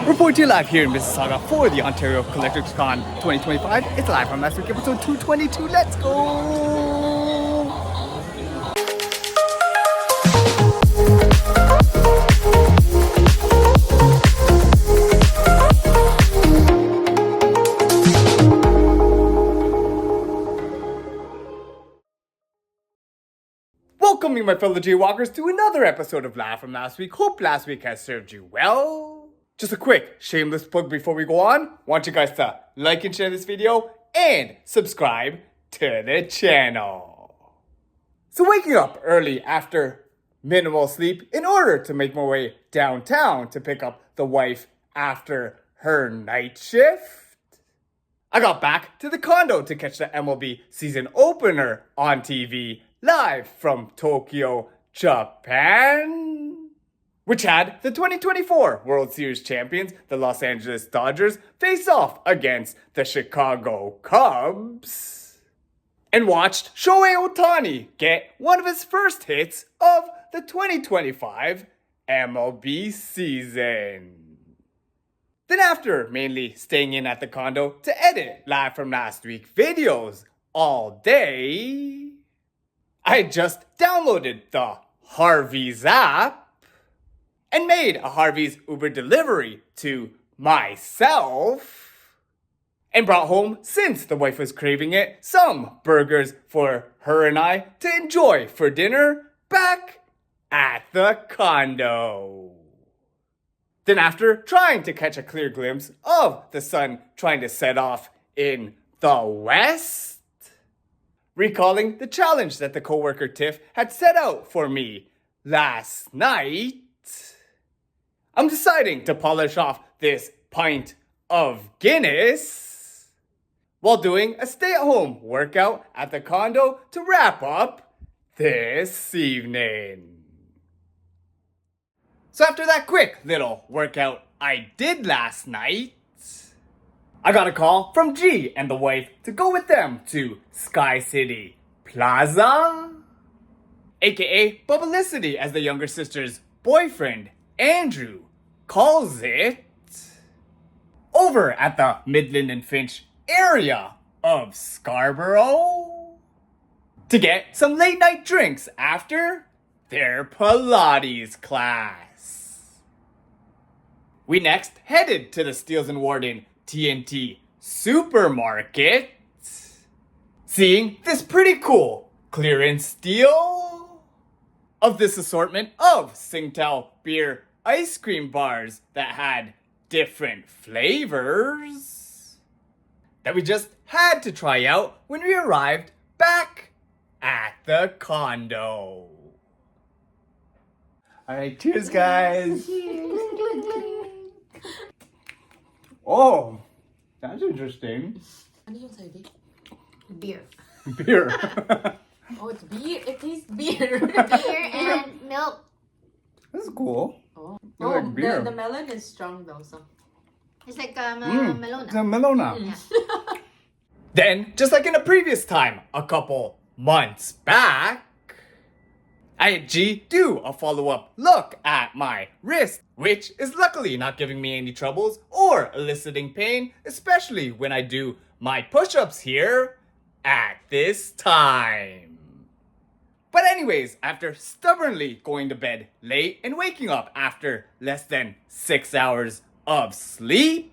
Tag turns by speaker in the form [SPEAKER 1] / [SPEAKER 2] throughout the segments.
[SPEAKER 1] Reporting live here in Mississauga for the Ontario Collectors Con 2025. It's live from last week, episode 222. Let's go! Welcoming my fellow JayWalkers to another episode of Live from Last Week. Hope last week has served you well. Just a quick shameless plug before we go on. Want you guys to like and share this video and subscribe to the channel. So waking up early after minimal sleep in order to make my way downtown to pick up the wife after her night shift. I got back to the condo to catch the MLB season opener on TV live from Tokyo, Japan, which had the 2024 World Series champions, the Los Angeles Dodgers, face off against the Chicago Cubs, and watched Shohei Ohtani get one of his first hits of the 2025 MLB season. Then after mainly staying in at the condo to edit Live from Last Week videos all day, I had just downloaded the Harvey's app and made a Harvey's Uber delivery to myself and brought home, since the wife was craving it, some burgers for her and I to enjoy for dinner back at the condo. Then after trying to catch a clear glimpse of the sun trying to set off in the west, recalling the challenge that the coworker Tiff had set out for me last night, I'm deciding to polish off this pint of Guinness while doing a stay-at-home workout at the condo to wrap up this evening. So after that quick little workout I did last night, I got a call from G and the wife to go with them to Sky City Plaza, aka Bubblicity as the younger sister's boyfriend, Andrew, calls it, over at the Midland and Finch area of Scarborough, to get some late night drinks after their Pilates class. We next headed to the Steels and Warden TNT supermarket, seeing this pretty cool clearance deal of this assortment of Singtel beer ice cream bars that had different flavors that we just had to try out when we arrived back at the condo. Alright, cheers guys! Oh, that's interesting.
[SPEAKER 2] Ano yung sabi? Beer.
[SPEAKER 1] Beer.
[SPEAKER 2] Oh, it's beer. It tastes beer.
[SPEAKER 3] Beer and milk.
[SPEAKER 1] That's cool.
[SPEAKER 2] Oh,
[SPEAKER 1] You like beer.
[SPEAKER 2] The melon is strong though, so.
[SPEAKER 3] It's like melona.
[SPEAKER 1] It's a melona.
[SPEAKER 3] Yeah.
[SPEAKER 1] Then, just like in a previous time, a couple months back, I had G do a follow-up look at my wrist, which is luckily not giving me any troubles or eliciting pain, especially when I do my push-ups here at this time. But anyways, after stubbornly going to bed late and waking up after less than 6 hours of sleep,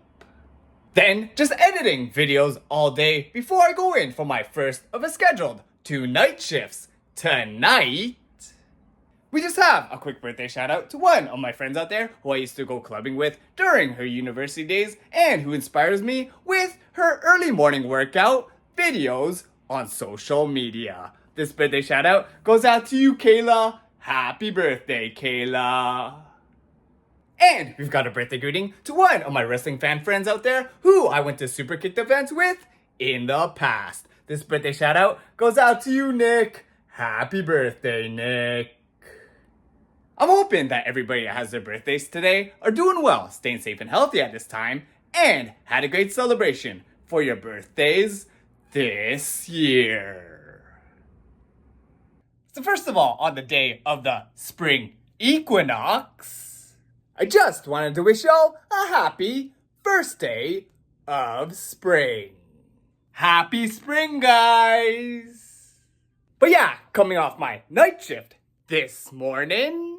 [SPEAKER 1] then just editing videos all day before I go in for my first of a scheduled 2 night shifts tonight, we just have a quick birthday shout out to one of my friends out there who I used to go clubbing with during her university days and who inspires me with her early morning workout videos on social media. This birthday shout out goes out to you, Kayla. Happy birthday, Kayla. And we've got a birthday greeting to one of my wrestling fan friends out there who I went to Super Kicked events with in the past. This birthday shout out goes out to you, Nick. Happy birthday, Nick. I'm hoping that everybody that has their birthdays today are doing well, staying safe and healthy at this time, and had a great celebration for your birthdays this year. So first of all, on the day of the spring equinox, I just wanted to wish y'all a happy first day of spring. Happy spring, guys! But yeah, coming off my night shift this morning,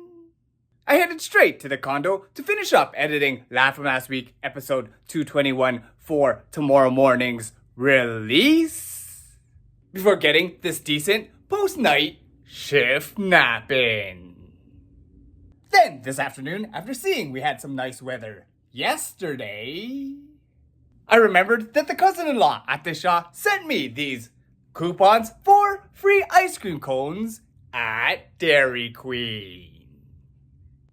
[SPEAKER 1] I headed straight to the condo to finish up editing Live From Last week episode 221 for tomorrow morning's release, before getting this decent post-night shift nap in. Then this afternoon, after seeing we had some nice weather yesterday, I remembered that the cousin-in-law at the shop sent me these coupons for free ice cream cones at Dairy Queen.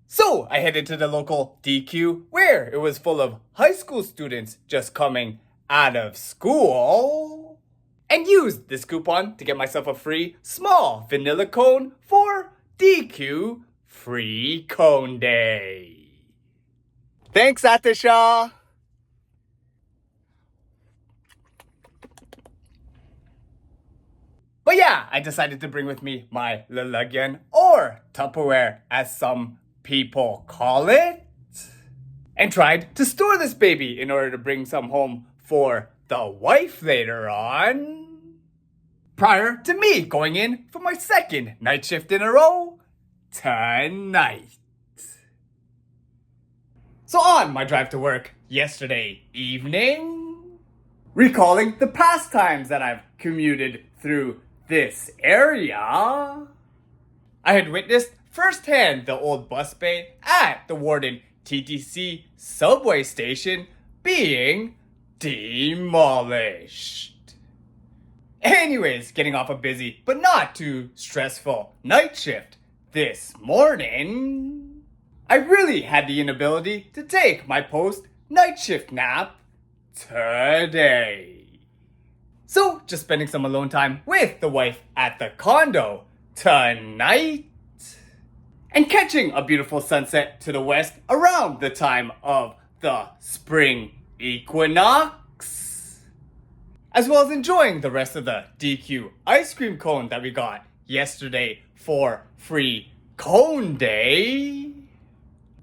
[SPEAKER 1] So I headed to the local DQ where it was full of high school students just coming out of school, and used this coupon to get myself a free small vanilla cone for DQ Free Cone Day. Thanks, Atisha. But yeah, I decided to bring with me my lalagyan, or Tupperware as some people call it, and tried to store this baby in order to bring some home for the wife later on, prior to me going in for my second night shift in a row tonight. So on my drive to work yesterday evening, recalling the past times that I've commuted through this area, I had witnessed firsthand the old bus bay at the Warden TTC subway station being demolished. Anyways, getting off a busy but not too stressful night shift this morning, I really had the inability to take my post-night shift nap today. So, just spending some alone time with the wife at the condo tonight, and catching a beautiful sunset to the west around the time of the spring equinox, as well as enjoying the rest of the DQ ice cream cone that we got yesterday for Free Cone Day.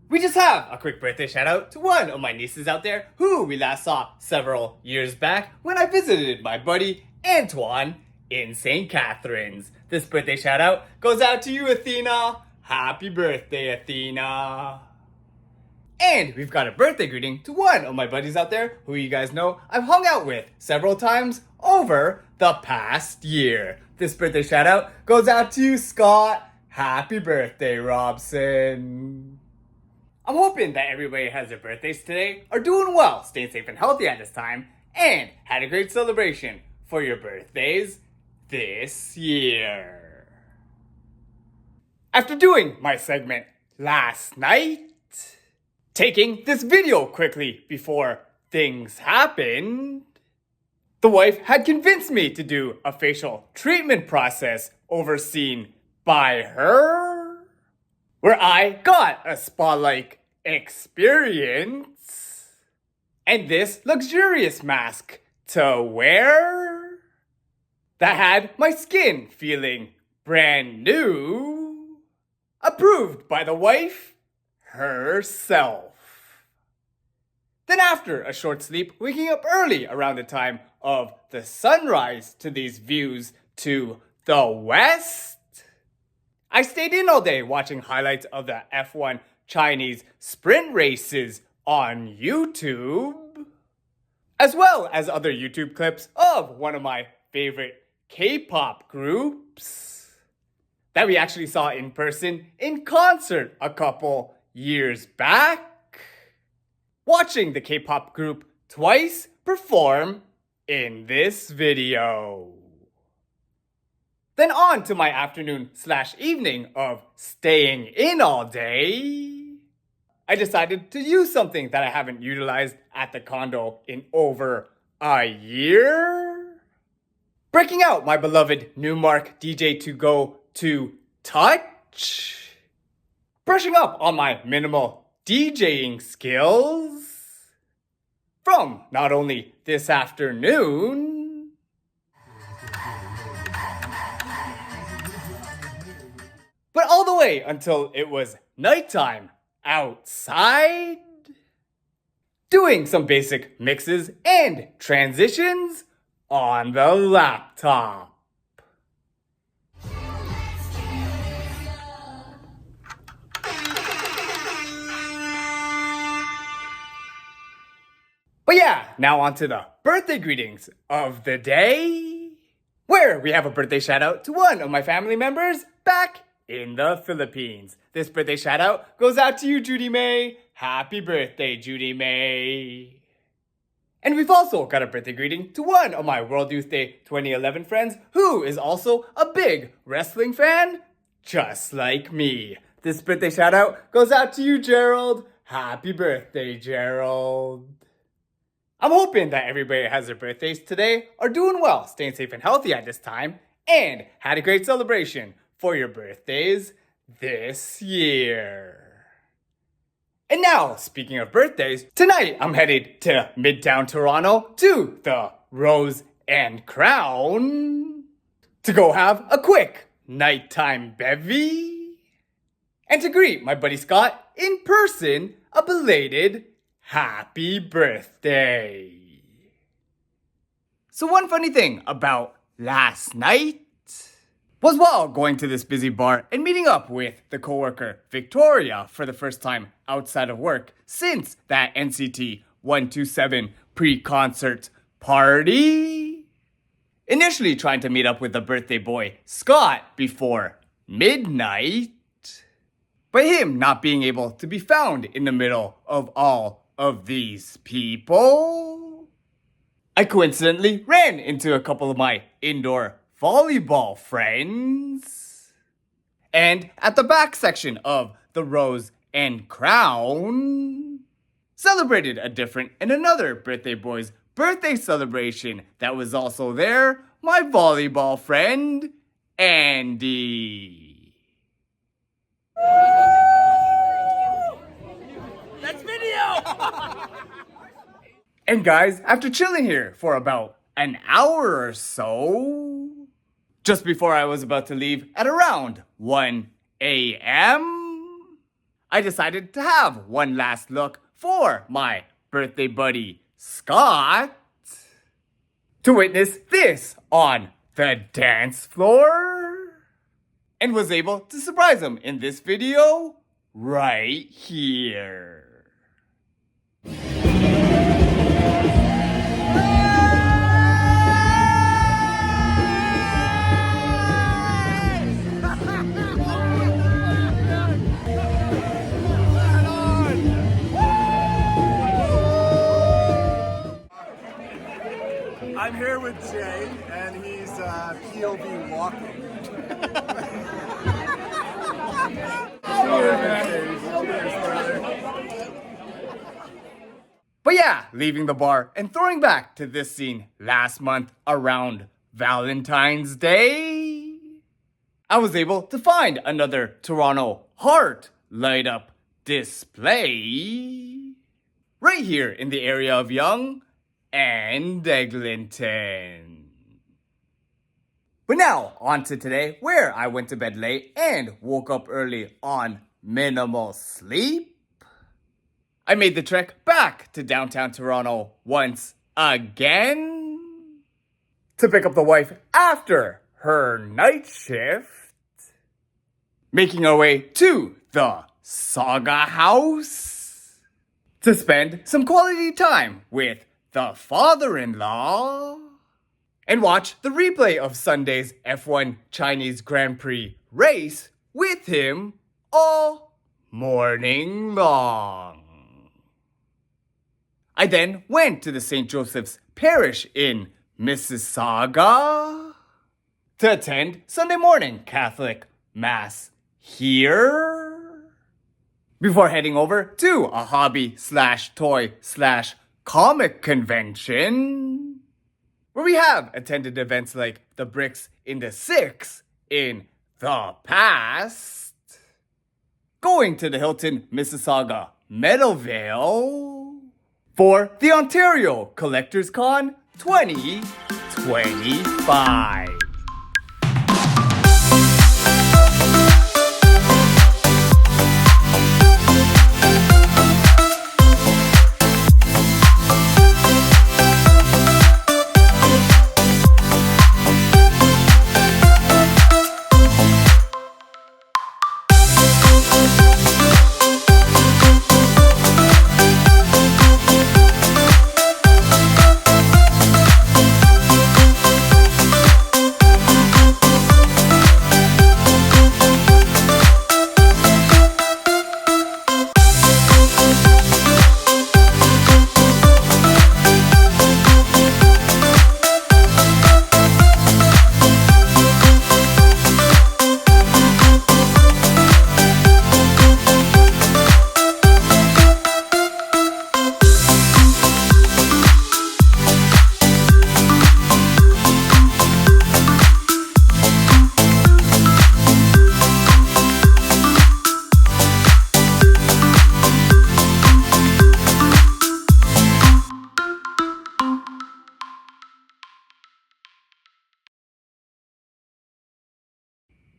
[SPEAKER 1] We just have a quick birthday shout out to one of my nieces out there who we last saw several years back when I visited my buddy Antoine in St. Catharines. This birthday shout out goes out to you, Athena. Happy birthday, Athena. And we've got a birthday greeting to one of my buddies out there who you guys know I've hung out with several times over the past year. This birthday shout out goes out to you, Scott. Happy birthday, Robson. I'm hoping that everybody has their birthdays today, are doing well, staying safe and healthy at this time, and had a great celebration for your birthdays this year. After doing my segment last night, taking this video quickly before things happened, the wife had convinced me to do a facial treatment process overseen by her, where I got a spa-like experience and this luxurious mask to wear that had my skin feeling brand new, approved by the wife herself. Then after a short sleep, waking up early around the time of the sunrise to these views to the west, I stayed in all day watching highlights of the F1 Chinese sprint races on YouTube, as well as other YouTube clips of one of my favorite K-pop groups that we actually saw in person in concert a couple years back, watching the K-pop group Twice perform in this video. Then on to my afternoon/evening of staying in all day, I decided to use something that I haven't utilized at the condo in over a year, breaking out my beloved Newmark DJ2Go 2 Touch, brushing up on my minimal DJing skills from not only this afternoon, but all the way until it was nighttime outside, doing some basic mixes and transitions on the laptop. But yeah, now on to the birthday greetings of the day, where we have a birthday shout out to one of my family members back in the Philippines. This birthday shout out goes out to you, Judy May. Happy birthday, Judy May. And we've also got a birthday greeting to one of my World Youth Day 2011 friends who is also a big wrestling fan, just like me. This birthday shout out goes out to you, Gerald. Happy birthday, Gerald. I'm hoping that everybody has their birthdays today are doing well, staying safe and healthy at this time, and had a great celebration for your birthdays this year. And now, speaking of birthdays, tonight I'm headed to Midtown Toronto to the Rose and Crown to go have a quick nighttime bevy and to greet my buddy Scott in person a belated happy birthday. So one funny thing about last night was while going to this busy bar and meeting up with the coworker Victoria for the first time outside of work since that NCT 127 pre-concert party. Initially trying to meet up with the birthday boy Scott before midnight, but him not being able to be found in the middle of all of these people, I coincidentally ran into a couple of my indoor volleyball friends. And at the back section of the Rose and Crown, celebrated a different and another birthday boy's birthday celebration that was also there, my volleyball friend, Andy. That's video! And guys, after chilling here for about an hour or so, just before I was about to leave at around 1 a.m., I decided to have one last look for my birthday buddy, Scott, to witness this on the dance floor, and was able to surprise him in this video right here.
[SPEAKER 4] I'm here with Jay, and he's POV walking.
[SPEAKER 1] But yeah, leaving the bar and throwing back to this scene last month around Valentine's Day, I was able to find another Toronto heart light up display right here in the area of Yonge and Eglinton. But now, on to today, where I went to bed late and woke up early on minimal sleep. I made the trek back to downtown Toronto once again to pick up the wife after her night shift, making our way to the Saga House to spend some quality time with the father-in-law and watch the replay of Sunday's F1 Chinese Grand Prix race with him all morning long. I then went to the St. Joseph's Parish in Mississauga to attend Sunday morning Catholic Mass here before heading over to a hobby/toy/comic convention where we have attended events like the Bricks in the Six in the past, going to the Hilton Mississauga Meadowvale for the Ontario Collectors Con 2025.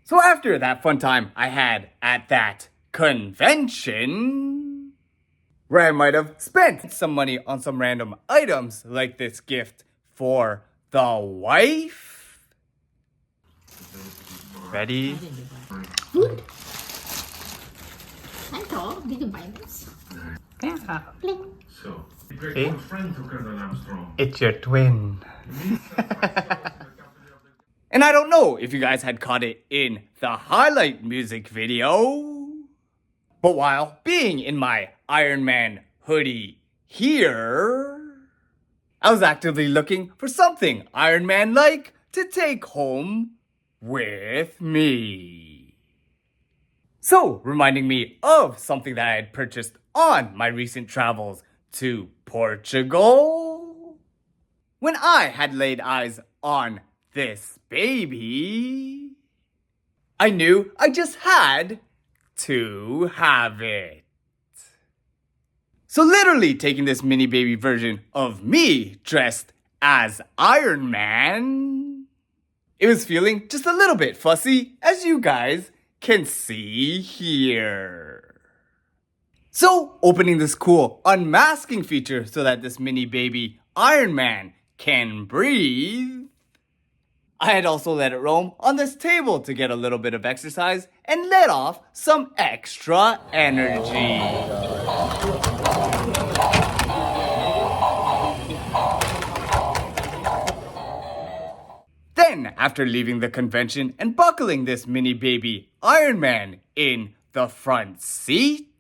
[SPEAKER 1] So after that fun time I had at that convention, where I might have spent some money on some random items like this gift for the wife. Ready?
[SPEAKER 3] Good. I thought, did you buy this?
[SPEAKER 1] Yeah.
[SPEAKER 3] Bling.
[SPEAKER 5] So,
[SPEAKER 1] See?
[SPEAKER 5] friend to Colonel Armstrong.
[SPEAKER 1] It's your twin. And I don't know if you guys had caught it in the highlight music video, but while being in my Ironman hoodie here, I was actively looking for something Ironman-like to take home with me. So, reminding me of something that I had purchased on my recent travels to Portugal. When I had laid eyes on this baby, I knew I just had to have it. So literally taking this mini baby version of me dressed as Iron Man, it was feeling just a little bit fussy, as you guys can see here. So opening this cool unmasking feature so that this mini baby Iron Man can breathe, I had also let it roam on this table to get a little bit of exercise and let off some extra energy. Then, after leaving the convention and buckling this mini baby Iron Man in the front seat,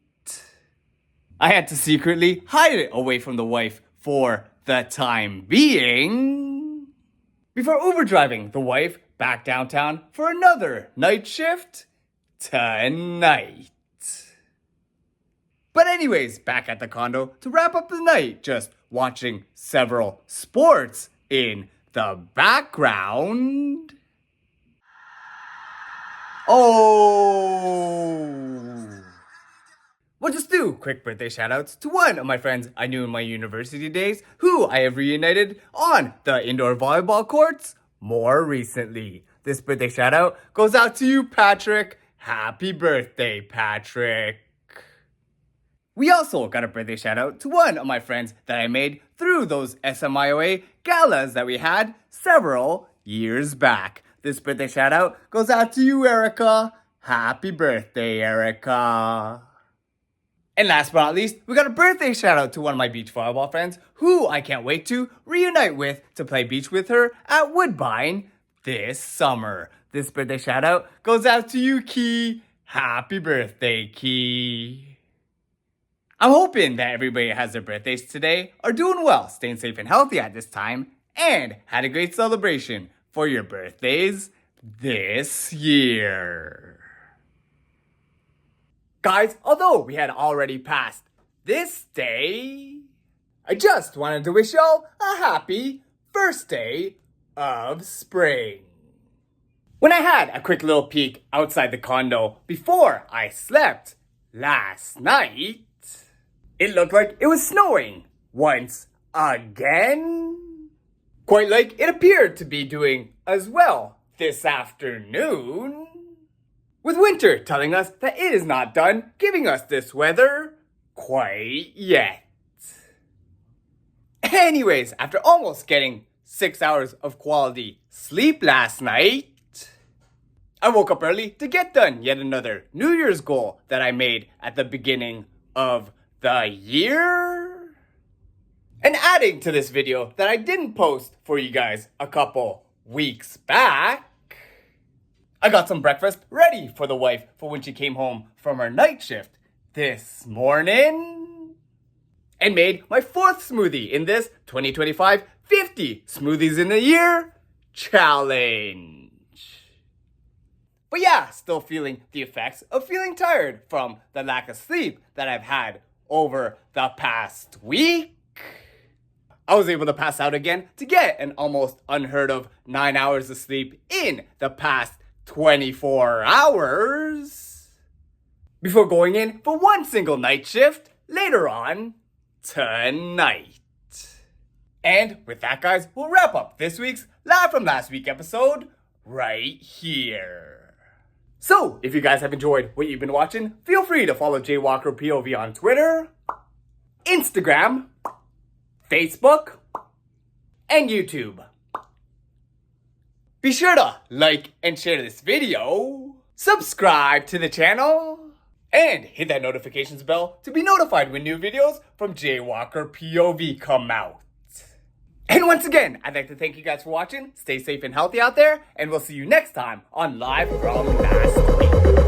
[SPEAKER 1] I had to secretly hide it away from the wife for the time being, before Uber driving the wife back downtown for another night shift tonight. But anyways, back at the condo to wrap up the night, just watching several sports in the background. Oh! We'll just do quick birthday shoutouts to one of my friends I knew in my university days who I have reunited on the indoor volleyball courts more recently. This birthday shoutout goes out to you, Patrick. Happy birthday, Patrick. We also got a birthday shoutout to one of my friends that I made through those SMIOA galas that we had several years back. This birthday shoutout goes out to you, Erica. Happy birthday, Erica. And last but not least, we got a birthday shout out to one of my beach volleyball friends who I can't wait to reunite with to play beach with her at Woodbine this summer. This birthday shout out goes out to you, Key. Happy birthday, Key. I'm hoping that everybody has their birthdays today, are doing well, staying safe and healthy at this time, and had a great celebration for your birthdays this year. Guys, although we had already passed this day, I just wanted to wish y'all a happy first day of spring. When I had a quick little peek outside the condo before I slept last night, it looked like it was snowing once again. Quite like it appeared to be doing as well this afternoon, with winter telling us that it is not done giving us this weather quite yet. Anyways, after almost getting 6 hours of quality sleep last night, I woke up early to get done yet another New Year's goal that I made at the beginning of the year. And adding to this video that I didn't post for you guys a couple weeks back, I got some breakfast ready for the wife for when she came home from her night shift this morning, and made my fourth smoothie in this 2025 50 Smoothies in a Year challenge. But yeah, still feeling the effects of feeling tired from the lack of sleep that I've had over the past week. I was able to pass out again to get an almost unheard of 9 hours of sleep in the past 24 hours before going in for one single night shift later on tonight. And with that, guys, we'll wrap up this week's Live From Last Week episode right here. So, if you guys have enjoyed what you've been watching, feel free to follow JayWalkerPOV on Twitter, Instagram, Facebook, and YouTube. Be sure to like and share this video, subscribe to the channel, and hit that notifications bell to be notified when new videos from JayWalkerPOV come out. And once again, I'd like to thank you guys for watching. Stay safe and healthy out there, and we'll see you next time on Live From Last.